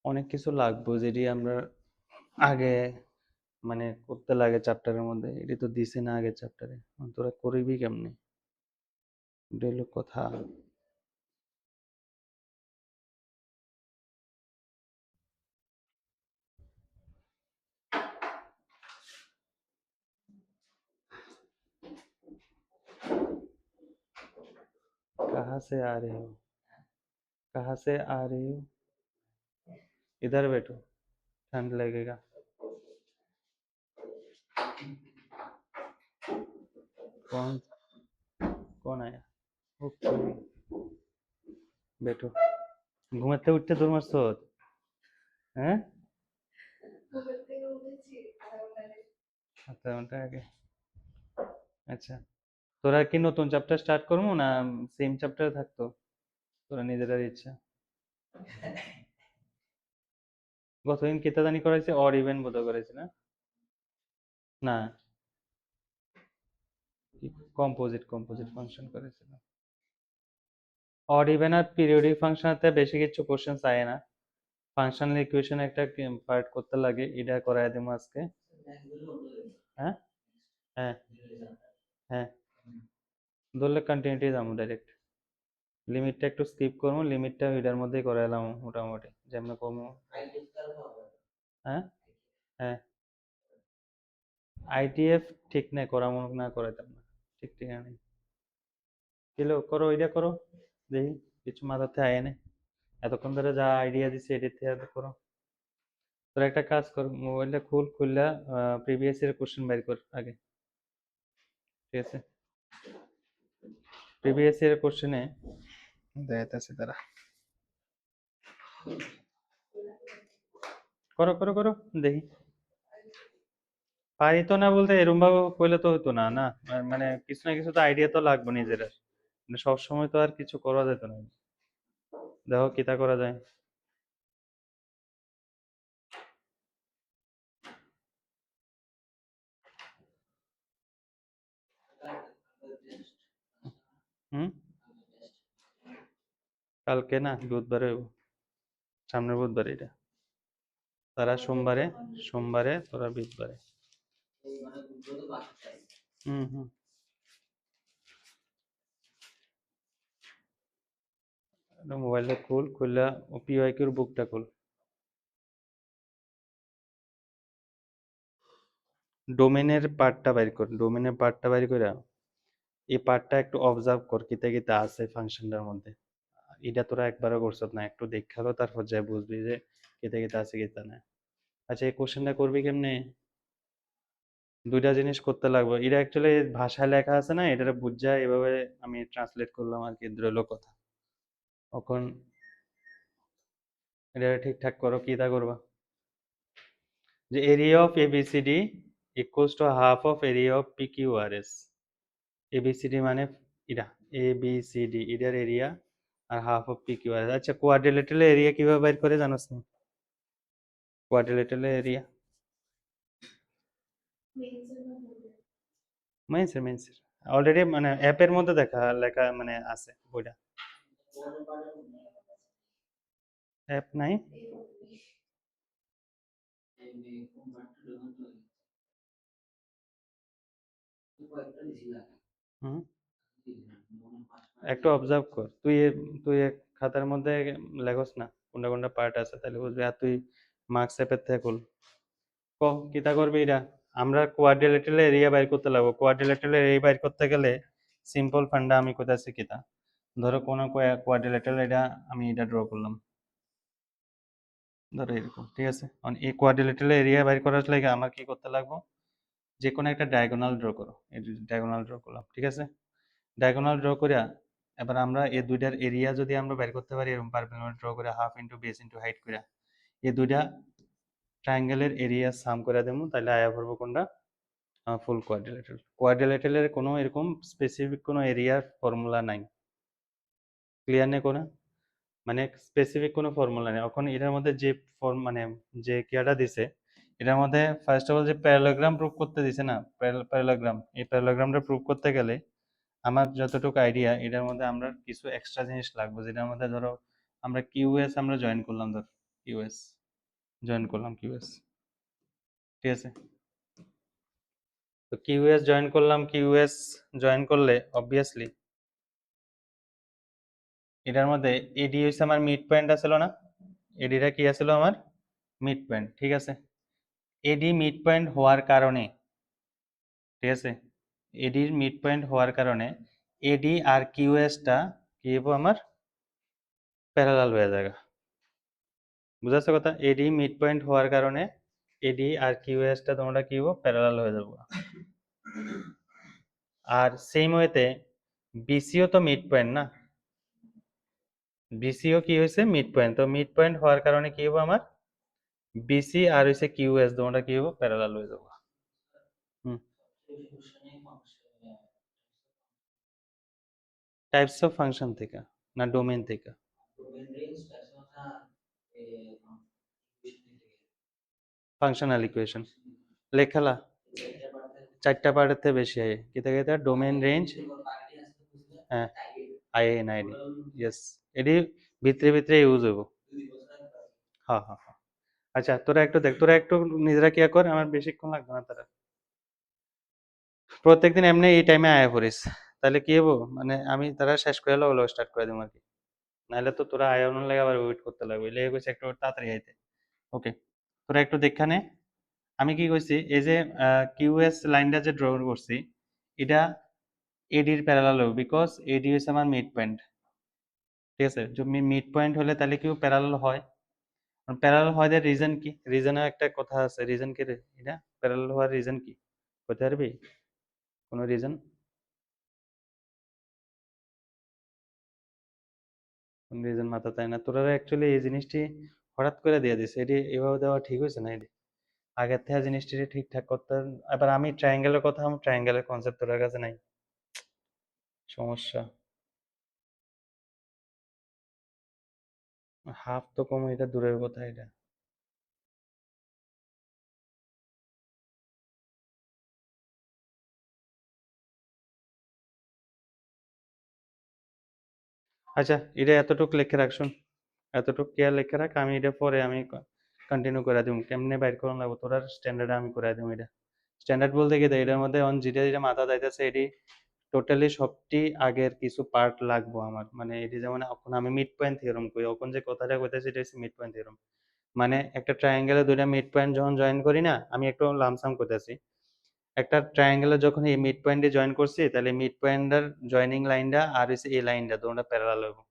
অনেক কিছু লাগবে যেটি আমরা আগে মানে করতে লাগে চ্যাপ্টারের মধ্যে, এটি তো দিছে না আগে চ্যাপ্টারে, তোরা করবি কেমনে, এটা হলো কথা। कहाँ से आ रहे हो, कहाँ से आ रहे हो, इधर बैठो, ठंड लगेगा। कौन कौन आया? ओके, बैठो। ঘুমাতে উঠতে তোর মারছো? হ্যাঁ, আধা ঘন্টা আগে। আচ্ছা, তোরা কি নতুন চ্যাপ্টার স্টার্ট করবো না সেম চ্যাপ্টারে থাকতো তোরা নিজেদের ইচ্ছা? গতদিন কেতা জানি করাইছে, অর ইভেন বোধ করাইছে না? না, কম্পোজিট কম্পোজিট ফাংশন করেছিল। অড ইভেন আর পিরিয়ডিক ফাংশনতে বেশি কিছু কোশ্চেন চায় না, ফাংশনাল ইকুয়েশন একটা পার্ট করতে লাগে, এটা করাই দেবো আজকে। হ্যাঁ হ্যাঁ হ্যাঁ, ধরলে কন্টিনিউটি যাবো ডাইরেক্ট, লিমিটটা একটু স্কিপ করবো, লিমিটটা এটার মধ্যেই করাইলাম মোটামুটি যেমন কমো। হ্যাঁ হ্যাঁ, আইটিএফ ঠিক নাই, করামো না করাইতাম না, ঠিক ঠিক নেই। কিলো করো, এটা করো, দেখি কিছু মাথাতে আয় না, এতক্ষণ ধরে যা আইডিয়া দিচ্ছে এডিট থেকে করো। তোর একটা কাজ কর, মোবাইলটা খুললা প্রিভিয়াস ইয়ার কোশ্চেন বের কর আগে, ঠিক আছে? প্রিভিয়াস ইয়ার কোশ্চেনে দেখাইতেছে তারা, করো করো করো, দেখি। পারিতো না বলতে এরম ভাবে কইলে তো হতো না, না মানে কিছু না কিছু তো আইডিয়া তো লাগবে নিজের, মানে সব সময় তো আর কিছু করা যেত না। দেখো কিতা করা যায়। হুম, কালকে না, বুধবারে হইব, সামনের বুধবারে এটা। তারা সোমবারে, সোমবারে তোরা বুধবারে। হুম হুম, মোবাইলটা খুললা পিওয়াইকিউর বুকটা খুল, ডোমেনের পার্টটা বাইর কর, ডোমেনের পার্টটা বাইর করে এই পার্টটা একটু অবজার্ভ কর কিতা কিতা আছে ফাংশনটার মধ্যে। এটা তোরা একবারও করছত না, একটু দেখালো তারপর যাই বুঝবি যে কিতা কিতা আছে কিতা না। আচ্ছা, এই কোশ্চেনটা করবি কেমনে? দুইটা জিনিস করতে লাগবে, এটা অ্যাকচুয়ালি ভাষায় লেখা আছে না, এটা বুঝা এভাবে আমি ট্রান্সলেট করলাম আর কি, দ্রৈল কথা। এখন এটা ঠিকঠাক করো, কিতা করবা যে area of ABCD equals to half of area of PQRS. ABCD মানে এটা, এ বি সি ডি এটার এরিয়া আর half of P Q R. আচ্ছা কোয়াড্রিলেটারাল এরিয়া কিভাবে বের করে জানোস না? কোয়াড্রিলেটারাল এরিয়া মেইনসের অলরেডি মানে অ্যাপের মধ্যে লেখা মানে আছে বইটা। অ্যাপ নাই? হুম, একটু অবজার্ভ কর তুই। তুই এক খাতার মধ্যে লেখস না কোনটা কোনটা পার্ট আছে, তাহলে বুঝবি। আর তুই মার্কস অ্যাপের থেকে খুল। কিতা করবি এটা? আমরা কোয়াড্রিলেটারাল এরিয়া বাইর করতে লাগবো। কোয়াড্রিলেটারাল এরিয়া বাইর করতে গেলে সিম্পল ফান্ডা আমি কোথায় কিতা। ধরো কোনো কোয়াড্রিলেটারাল এটা আমি এটা ড্র করলাম, ধরো এরকম, ঠিক আছে। এই কোয়াড্রিলেটারাল এরিয়া বাইর করার লাগে আমার কি করতে লাগবো? যে কোনো একটা ডায়াগোনাল ড্র করো। এই ডায়াগোনাল ড্র করলাম, ঠিক আছে। ডায়াগোনাল ড্র করিয়া এবার আমরা এই দুইটার এরিয়া যদি আমরা বের করতে পারি এরকম পারপেন্ডিকুলার ড্র করে half into base into height করিয়া এই দুইটা ট্রায়াঙ্গেলের এরিয়া সাম করে দেবো, তাহলে আয়া পড়বো কোনটা? ফুল কোয়াড্রিলেটারাল। কোয়াড্রিলেটারালের কোনো এরকম স্পেসিফিক কোনো এরিয়ার ফর্মুলা নাই। ক্লিয়ার নেই কোনো? মানে স্পেসিফিক কোনো ফর্মুলা নেই। এখন এটার মধ্যে যে ফর্ম মানে যে কিয়াটা দিছে এটার মধ্যে ফার্স্ট অফ অল যে প্যারালোগ্রাম প্রুভ করতে দিছে না, প্যারালোগ্রাম, এই প্যারালোগ্রামটা প্রুভ করতে গেলে আমার যতটুকু আইডিয়া এটার মধ্যে আমরা কিছু এক্সট্রা জিনিস লাগবে, যেটার মধ্যে ধরো আমরা কিউএস আমরা জয়েন করলাম, ধর কিউএস জয়েন করলাম, কিউএস, ঠিক আছে। তো কিউএস জয়েন করলাম, কিউএস জয়েন করলে অবভিয়াসলি এটার মধ্যে এডি হইছে আমার মিড পয়েন্ট আছিল না, এডিটা কি আছিল আমার মিড পয়েন্ট, ঠিক আছে। এডি মিড পয়েন্ট হওয়ার কারণে, ঠিক আছে, এডির মিড পয়েন্ট হওয়ার কারণে এডি আর কিউএসটা কি হবো আমার প্যারালাল হয়ে যাবে। বুঝাচ্ছে কথা? এডি মিড পয়েন্ট হওয়ার কারণে এডি আর কিউএসটা তোমরা কি হবো প্যারালাল হয়ে যাবো। আর সেম ওয়েতে বিসিও তো মিড পয়েন্ট না, বিসিও কি হয়েছে মিড পয়েন্ট, তো মিড পয়েন্ট হওয়ার কারণে কি হবো আমার বিসি আর হইছে কিউএস তোমরা কি হবো প্যারালাল হয়ে যাবো। হুম, টাইপস অফ ফাংশন থেকে না ডোমেইন থেকে? ফাংশনাল ইকুয়েশন লেখালা চারটা পার্টের থেকে বেশি আয় কিতা কিতা ডোমেইন রেঞ্জ, হ্যাঁ আইএন আইডি, ইয়েস, এডি ভিতরে ভিতরে ইউজ হইব। হ্যাঁ হ্যাঁ হ্যাঁ। আচ্ছা তোরা একটু দেখ, তোরা একটু নিজেরা কি কর, আমার বেশিক্ষণ লাগবে না। তারা প্রত্যেকদিন এমনি এই টাইমে আয়া পড়িস, তাহলে কি হবো মানে আমি তারা শেষ করে হলো স্টার্ট করে দেবো আর কি। নাহলে তো তোরা আয়া লাগে আবার ওয়েট করতে লাগবে, লেগে গেছে একটু তাড়াতাড়ি আইতে। ওকে, তোরা একটু দেখা নে আমি কি কইছি। এই যে কিউএস লাইনটা যে ড্র করছি এটা এডির প্যারালাল হবে, বিকজ এডি হচ্ছে আমার মিড পয়েন্ট, ঠিক আছে। যদি মিড পয়েন্ট হলে তাহলে কি প্যারালাল হয়? প্যারালাল হয় এর রিজন কি? রিজনের একটা কথা আছে, রিজন কি রে এটা প্যারালাল হওয়ার রিজন কি বলতে পারবি? কোনো রিজন? কোন রিজন মাথা তাই না? তোরা অ্যাকচুয়ালি এই জিনিসটি হঠাৎ করে দিয়ে দিছে, এটি এভাবে দেওয়া ঠিক হয়েছে না। এটি আগের থেকে জিনিসটি ঠিকঠাক করতে। এবার আমি ট্রায়াঙ্গেলের কথা, ট্রায়াঙ্গেলের কনসেপ্ট তোর কাছে নাই, সমস্যা। হাফ তো কম, এটা দূরের কথা এটা। আচ্ছা এটা এতটুক লিখে রাখ, শুন, এতটুক কেয়ার লিখে রাখ। আমি এটা পরে আমি কন্টিনিউ করে দিব, কেমনে বাইর করানো লাগবো তোর স্ট্যান্ডার্ড আমি করে দিব। এটা স্ট্যান্ডার্ড বলতে কি এটার মধ্যে অন যেটা যেটা মাথা যাইতেছে এটি টোটালি সবটি আগের কিছু পার্ট লাগবো আমার, মানে এটি যেমন এখন আমি মিড পয়েন্ট থিওরাম কই, এখন যে কথাটা কইতেছি এটা হচ্ছে মিড পয়েন্ট থিওরাম। মানে একটা ট্রায়াঙ্গেলে দুইটা মিড পয়েন্ট যখন জয়েন করি না, আমি একটু লামসাম করতেছি, একটা ট্রায়াঙ্গেলে যখন এই মিড পয়েন্টে জয়েন করছি তাহলে মিড পয়েন্টের জয়েনিং লাইনটা আর হচ্ছে এই লাইনটা দুটোটা প্যারালাল হবে।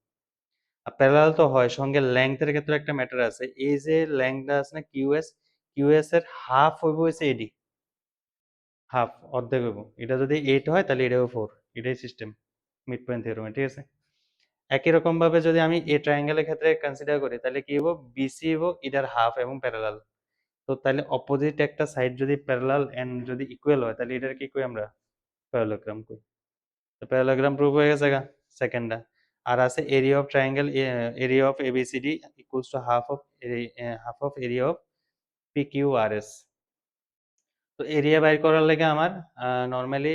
আর প্যারালাল তো হয়, সঙ্গে লেংথের ক্ষেত্রে একটা ম্যাটার আছে। এই যে লেংথটা আছে না কিউএস, কিউএস এর হাফ হইব হচ্ছে এডি, হাফ অর্ধেক হইব। এটা যদি 8 হয় তাহলে এটা হবে 4, এটাই সিস্টেম মিড পয়েন্ট থিওরেমে, ঠিক আছে। একই রকম ভাবে যদি আমি এই ট্রায়াঙ্গেলের ক্ষেত্রে কনসিডার করি তাহলে কি হবো বিসি হবো এটার হাফ এবং প্যারালাল। তো তাহলে অপোজিট একটা সাইড যদি প্যারালাল এন্ড যদি ইকুয়াল হয় তাহলে এটার কি কই আমরা প্যারালোগ্রাম কই। তো প্যারালোগ্রাম প্রুফ হয়ে গেছে গা সেকেন্ডটা। আর আছে area of triangle, area of ABCD equals to half of area of PQRS. তো এরিয়া বাইর করার লাগে আমার নর্মালি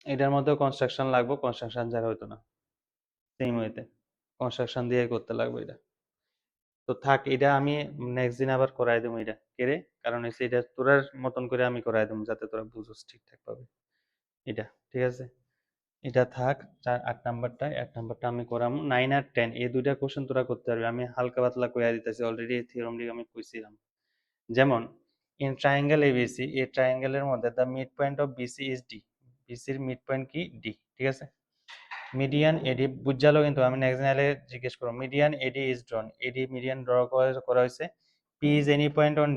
এটার মধ্যেও কনস্ট্রাকশন লাগবে, কনস্ট্রাকশন ছাড়া হইতো না, সেম ওয়েতে কনস্ট্রাকশন দিয়ে করতে লাগবে এটা। তো থাক, এটা আমি নেক্সট দিন আবার করাই দেবো এটা কেড়ে, কারণ হচ্ছে এটা তোরার মতন করে আমি করাই দেবো যাতে তোরা বুঝোস ঠিকঠাক পাবে এটা, ঠিক আছে? এটা থাক। 8 নাম্বারটা, 8 নাম্বারটা আমি করাম। 9 আর 10 এই দুইটা কোশ্চেন তোরা করতে পারবি, আমি হালকা পাতলা কইয়া দিতেছি, অলরেডি থিওরাম দিকে আমি কইছিলাম। যেমন ইন ট্রায়াঙ্গেল এবিসি, এই ট্রায়াঙ্গেলের মধ্যে the midpoint of BC is D, বিসির মিড পয়েন্ট কি ডি, ঠিক আছে? মিডিয়ান এডি বুঝালো, কিন্তু আমি নেক্সট দিন জিজ্ঞেস করব। Median AD is drawn, AD median draw করা হয়েছে। P is any point on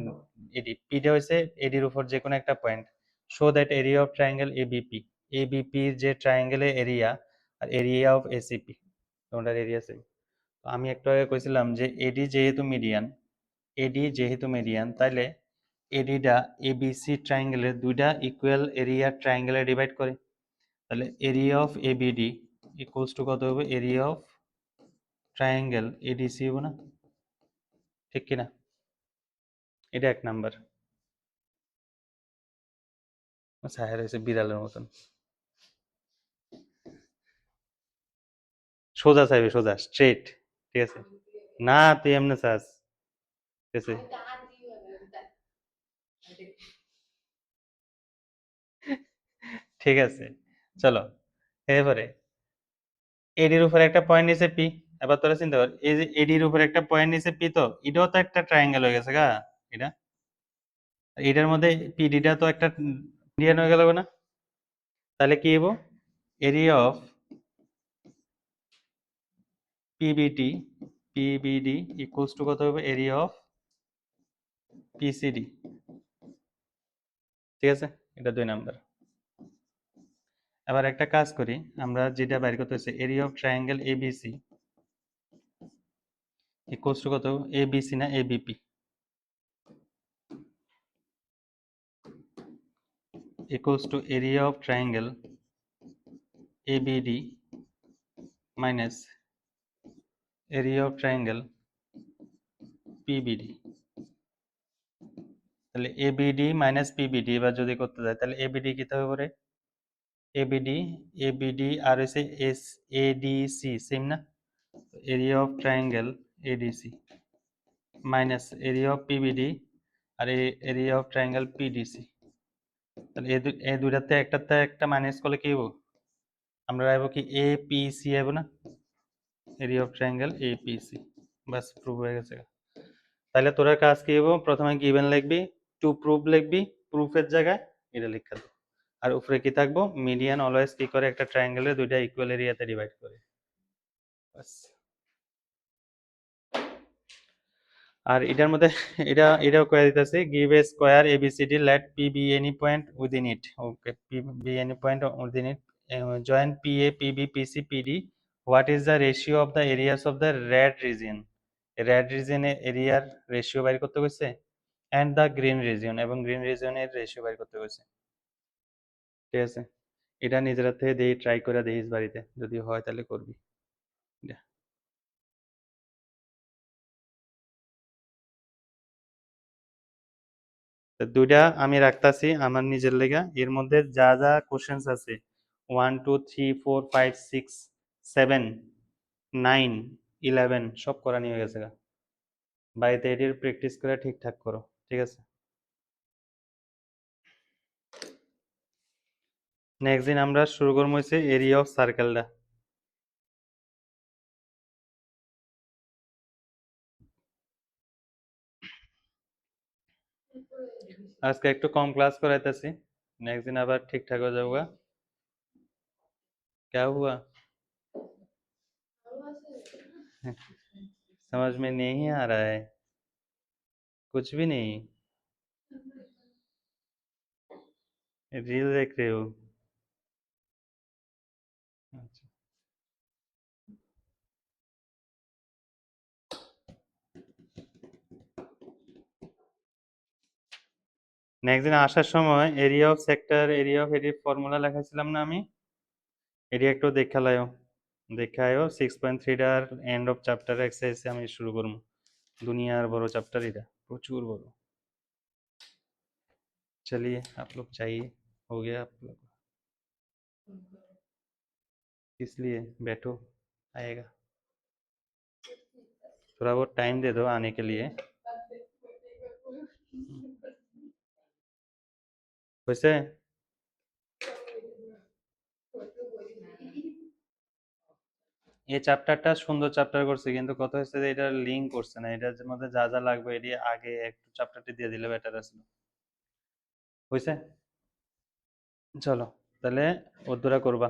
AD, পিটা হয়েছে এডির উপর যে কোনো একটা point. Show that area of triangle ABP, ABP যে ট্রায়াঙ্গেলের এরিয়া আর এরিয়া অফ এসিপি, তোমরা এরিয়া সেম। আমি একটু আগে কইছিলাম যে এডি যেহেতু মিডিয়ান, তাইলে এডিটা এবিসি ট্রায়াঙ্গেলের দুইটা ইকুয়াল এরিয়া ট্রায়াঙ্গেলে ডিভাইড করে। তাহলে area of ABD equals to কত হবে? এরিয়া অফ ট্রায়াঙ্গেল এডিসি হবে না? ঠিক কিনা? এটা 1 নাম্বার। ছায়া রয়েছে বিড়ালের মতন, সোজা চাইবে, সোজা স্ট্রেট, ঠিক আছে? না তুই এমনি চাস, ঠিক আছে? ঠিক আছে, চলো এরপরে এডির উপরে একটা পয়েন্ট নিচে পি। এবার তোরা চিন্তা কর, এই যে এডির উপরে একটা পয়েন্ট নিচে পি, তো এটাও তো একটা ট্রায়াঙ্গেল হয়ে গেছে গা। এটা এটার মধ্যে পিডিটা তো একটা ইন্ডিয়ান হয়ে গেল না? তাহলে কি হবো? Area of PBT, PBD equals to কত হবে? এরিয়া অফ পিসিডি, ঠিক আছে? এটা 2 নাম্বার। এবার একটা কাজ করি, আমরা যেটা বাইর করতে হচ্ছে area of triangle ABC equals to কত? এবিসি না ABP, equals to area of triangle ABD minus area of triangle PBD. তাহলে এবিডি মাইনাস পিবিডি এবার যদি করতে যায়, তাহলে এবিডি কি হবে পরে? এবিডি, এবিডি আর হচ্ছে এস এডিসি সেম না? Area of triangle ADC minus area of PBD আর এরিয়া অফ ট্রায়াঙ্গেল পিডিসি। তাহলে এই দুইটাতে একটাতে একটা মাইনাস করলে কি হবো? আমরা আইব কি এপিসি আইব না? Area of triangle APC. Bus prove হয়ে গেছে। তাহলে তোরা কাজ কি হবো? প্রথমে গিভেন লিখবি, টু প্রুফ লিখবি, প্রুফের জায়গায় এটা লিখে দেবো। আর উপরে কি থাকবো? মিডিয়ান অলওয়েজ কি করে? একটা ট্রায়াঙ্গেলের দুইটা ইকুয়াল এরিয়াতে ডিভাইড করে। বাস। আর এটার মধ্যে এটাও কয়ে দিতেছে, give a square ABCD let P be any point within it. Okay, P be any point within it, join P A P B P C P D. What is the ratio of the areas of the red region? Red রিজিয়নের এরিয়ার রেশিও বাইর করতে হয়েছে, অ্যান্ড দ্য গ্রিন রিজিয়ন, এবং গ্রিন রিজিয়নের রেশিও বাইর করতে হয়েছে, ঠিক আছে? এটা নিজের থেকে দেখি, ট্রাই করে দেখিস বাড়িতে, যদি হয় তাহলে করবি। তো দুইটা আমি রাখতাছি আমার নিজের লেগা, এর মধ্যে যা যা কোশ্চেন্স আছে 1 2 3 4 5 6 7 9 11 সব করা নিয়ে গেছে গা। বাড়িতে এটির প্র্যাকটিস করে ঠিকঠাক করো, ঠিক আছে? নেক্সট দিন আমরা শুরু করবো হচ্ছে এরিয়া অফ সার্কেলটা। আজকে একটু কম ক্লাস করাইতেছি, নেক্সট দিন আবার ঠিকঠাক হয়ে যাবো। क्या हुआ? समझ में नहीं आ रहा है? कुछ भी नहीं? रील देख रहे हो? अच्छा। নেক্সট দিন আসার সময় area of sector area of area formula লেখাইছিলাম না আমি, এরিয়া একটু দেখালাইও, দেখায়ও 6.3টার এন্ড অফ চ্যাপ্টার এক্সারসাইজ আমি শুরু করবো। দুনিয়ার বড় চ্যাপ্টার এটা, প্রচুর বড়। चलिए आप लोग चाहिए, हो गया आप लोग, किस लिए बैठो, आएगा, थोड़ा बहुत टाइम दे दो आने के लिए। वैसे এই চ্যাপ্টারটা সুন্দর চ্যাপ্টার করছে, কিন্তু কথা হচ্ছে যে এটা লিঙ্ক করছে না, এটার মধ্যে যা যা লাগবে এটি আগে একটু চ্যাপ্টারটি দিয়ে দিলে বেটার আসলো। হয়েছে, চলো তাহলে ওর দ্বারা করবা।